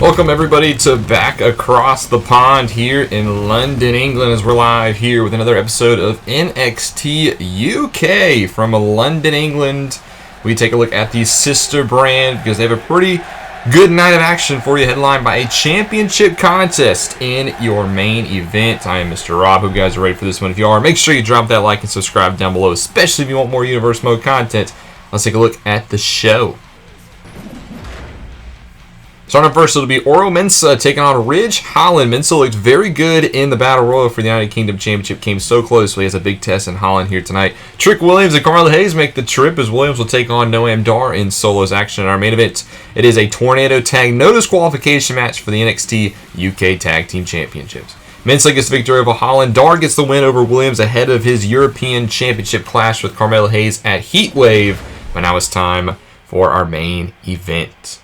Welcome everybody to Back Across the Pond here in London, England, as we're live here with another episode of NXT UK from London, England. We take a look at the sister brand because they have a pretty good night of action for you, headlined by a championship contest in your main event. I am Mr. Rob. Hope you guys are ready for this one. If you are, make sure you drop that like and subscribe down below, especially if you want more Universe Mode content. Let's take a look at the show. Starting first, it'll be Oro Mensah taking on Ridge Holland. Mensah looked very good in the Battle Royal for the United Kingdom Championship. Came so close, so he has a big test in Holland here tonight. Trick Williams and Carmelo Hayes make the trip as Williams will take on Noam Dar in solos action in our main event. It is a tornado tag no disqualification match for the NXT UK Tag Team Championships. Mensah gets the victory over Holland. Dar gets the win over Williams ahead of his European Championship clash with Carmelo Hayes at Heatwave. But now it's time for our main event.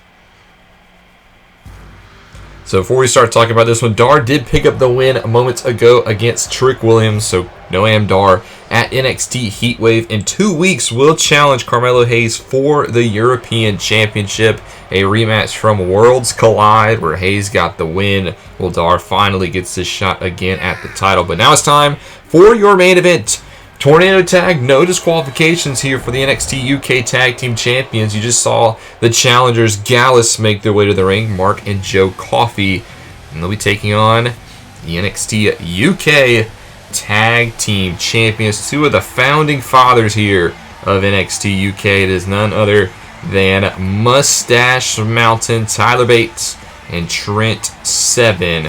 So before we start talking about this one, Dar did pick up the win moments ago against Trick Williams. So Noam Dar at NXT Heatwave in 2 weeks will challenge Carmelo Hayes for the European Championship. A rematch from Worlds Collide where Hayes got the win. Well, Dar finally gets this shot again at the title. But now it's time for your main event. Tornado tag, no disqualifications here for the NXT UK Tag Team Champions. You just saw the challengers Gallus make their way to the ring, Mark and Joe Coffey. And they'll be taking on the NXT UK Tag Team Champions. Two of the founding fathers here of NXT UK. It is none other than Mustache Mountain, Tyler Bates, and Trent Seven,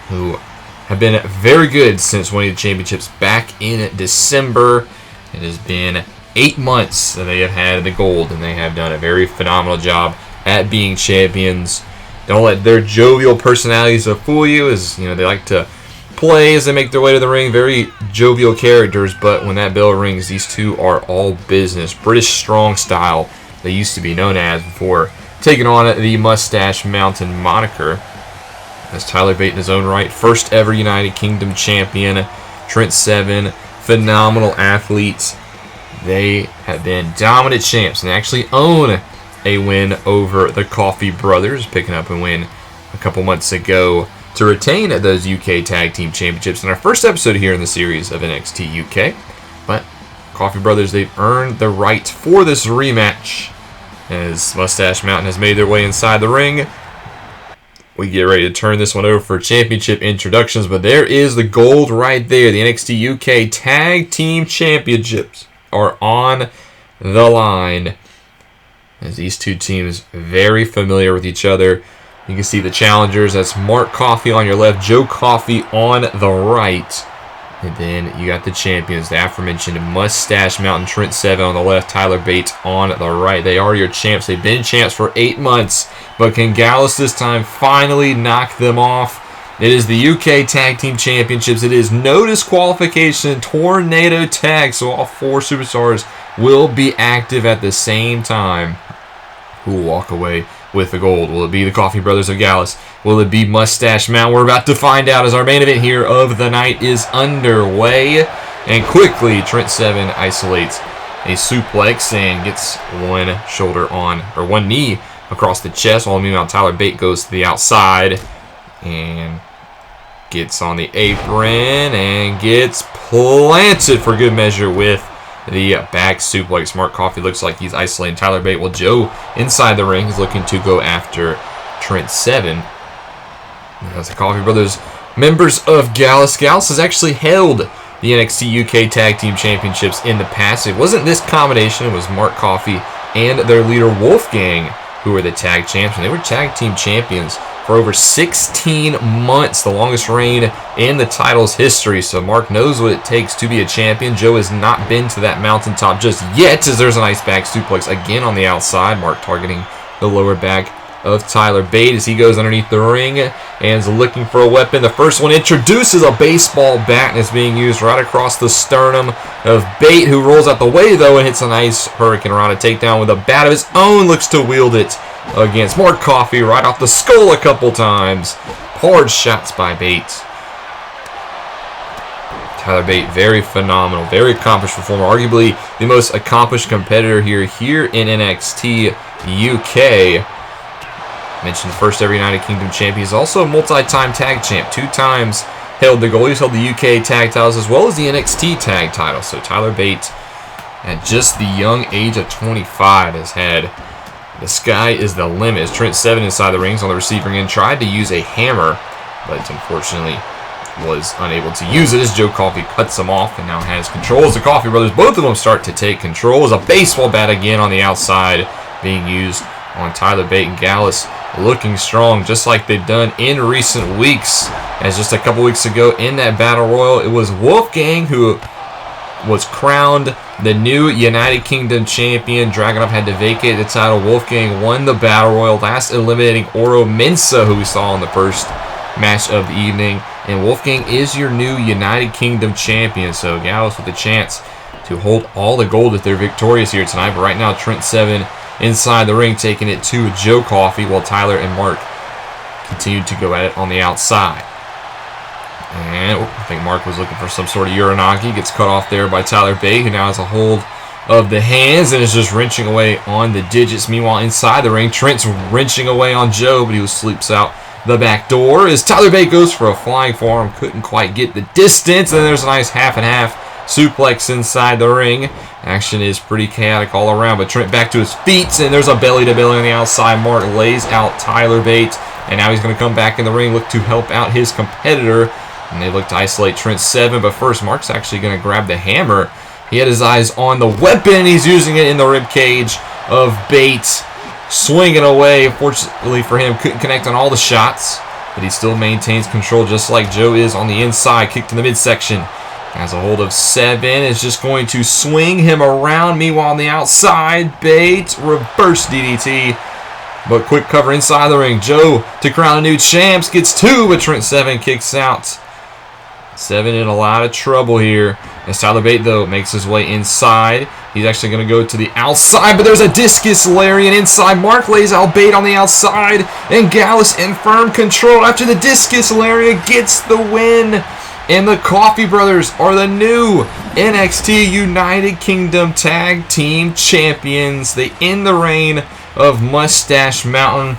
who have been very good since winning the championships back in December. It has been 8 months that they have had the gold, and they have done a very phenomenal job at being champions. Don't let their jovial personalities fool you, as you know they like to play as they make their way to the ring. Very jovial characters, but when that bell rings, these two are all business. British strong style, they used to be known as before taking on the Mustache Mountain moniker. As Tyler Bate in his own right, first ever United Kingdom champion. Trent Seven, phenomenal athletes. They have been dominant champs and actually own a win over the Coffey brothers, picking up a win a couple months ago to retain those UK Tag Team Championships in our first episode here in the series of NXT UK. But Coffey brothers, they've earned the right for this rematch as Mustache Mountain has made their way inside the ring. We get ready to turn this one over for championship introductions, but there is the gold right there. The NXT UK Tag Team Championships are on the line. As these two teams very familiar with each other. You can see the challengers. That's Mark Coffey on your left, Joe Coffey on the right. And then you got the champions, the aforementioned Mustache Mountain, Trent Seven on the left, Tyler Bates on the right. They are your champs. They've been champs for 8 months. But can Gallus this time finally knock them off? It is the UK Tag Team Championships. It is no disqualification, tornado tag. So all 4 superstars will be active at the same time. Who will walk away with the gold? Will it be the Coffey brothers of Gallus? Will it be Mustache Mountain? We're about to find out as our main event here of the night is underway. And quickly, Trent Seven isolates a suplex and gets one shoulder on, or one knee across the chest, while meanwhile Tyler Bate goes to the outside and gets on the apron and gets planted for good measure with the back suplex. Mark Coffey looks like he's isolating Tyler Bate, while Joe inside the ring is looking to go after Trent Seven. As the Coffey brothers, members of Gallus. Gallus has actually held the NXT UK Tag Team Championships in the past. It wasn't this combination. It was Mark Coffey and their leader Wolfgang who were the tag champs, and they were tag team champions for over 16 months, the longest reign in the title's history. So Mark knows what it takes to be a champion. Joe has not been to that mountaintop just yet, as there's a nice back suplex again on the outside. Mark targeting the lower back of Tyler Bate as he goes underneath the ring and is looking for a weapon. The first one introduces a baseball bat and is being used right across the sternum of Bate, who rolls out the way though and hits a nice Hurricane Rana takedown with a bat of his own. Looks to wield it against Mark Coffey right off the skull a couple times. Hard shots by Bate. Tyler Bate, very phenomenal, very accomplished performer, arguably the most accomplished competitor here in NXT UK. Mentioned the first ever United Kingdom champion. He's also a multi-time tag champ. 2 times held the gold. He's held the UK tag titles as well as the NXT tag title. So Tyler Bate, at just the young age of 25, has had the sky is the limit. As Trent Seven inside the rings on the receiving end tried to use a hammer, but unfortunately was unable to use it as Joe Coffey cuts him off and now has control as the Coffey brothers. Both of them start to take control as a baseball bat again on the outside being used on Tyler Bate, and Gallus looking strong just like they've done in recent weeks. As just a couple weeks ago in that Battle Royal, it was Wolfgang who was crowned the new United Kingdom champion. Dragunov had to vacate the title. Wolfgang won the Battle Royal, last eliminating Oro Mensah, who we saw in the first match of the evening. And Wolfgang is your new United Kingdom champion. So Gallus with a chance to hold all the gold if they're victorious here tonight. But right now, Trent Seven inside the ring taking it to Joe Coffey, while Tyler and Mark continued to go at it on the outside. And I think Mark was looking for some sort of Uranagi. Gets cut off there by Tyler Bate, who now has a hold of the hands and is just wrenching away on the digits. Meanwhile, inside the ring, Trent's wrenching away on Joe, but he sleeps out the back door as Tyler Bate goes for a flying forearm. Couldn't quite get the distance. And there's a nice half and half suplex inside the ring. Action is pretty chaotic all around, but Trent back to his feet, and there's a belly-to-belly on the outside. Mark lays out Tyler Bate, and now he's going to come back in the ring, look to help out his competitor. And they look to isolate Trent Seven, but first Mark's actually going to grab the hammer. He had his eyes on the weapon. He's using it in the rib cage of Bate, swinging away. Fortunately for him, couldn't connect on all the shots, but he still maintains control just like Joe is on the inside. Kick to the midsection. Has a hold of Seven. Is just going to swing him around. Meanwhile, on the outside, Bate reverse DDT. But quick cover inside the ring. Joe to crown a new champs. Gets 2, but Trent Seven kicks out. Seven in a lot of trouble here. As Tyler Bate, though, makes his way inside. He's actually going to go to the outside, but there's a discus lariat inside. Mark lays out Bate on the outside, and Gallus in firm control after the discus lariat gets the win. And the Coffey brothers are the new NXT United Kingdom Tag Team Champions. They end the reign of Mustache Mountain.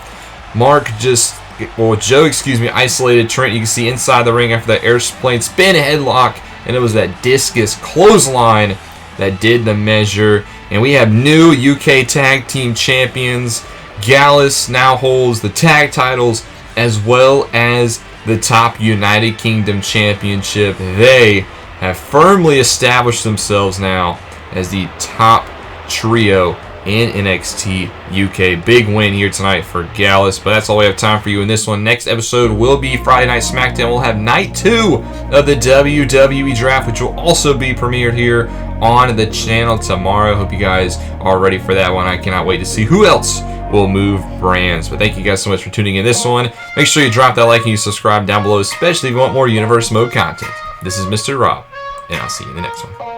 Joe, isolated Trent. You can see inside the ring after that airplane spin headlock, and it was that discus clothesline that did the measure. And we have new UK Tag Team Champions. Gallus now holds the tag titles as well as the top United Kingdom Championship. They have firmly established themselves now as the top trio in NXT UK. Big win here tonight for Gallus, but that's all we have time for you in this one. Next episode will be Friday Night SmackDown. We'll have Night 2 of the WWE Draft, which will also be premiered here on the channel tomorrow. Hope you guys are ready for that one. I cannot wait to see who else will move brands. But thank you guys so much for tuning in this one. Make sure you drop that like and you subscribe down below, especially if you want more Universe Mode content. This is Mr. Rob, and I'll see you in the next one.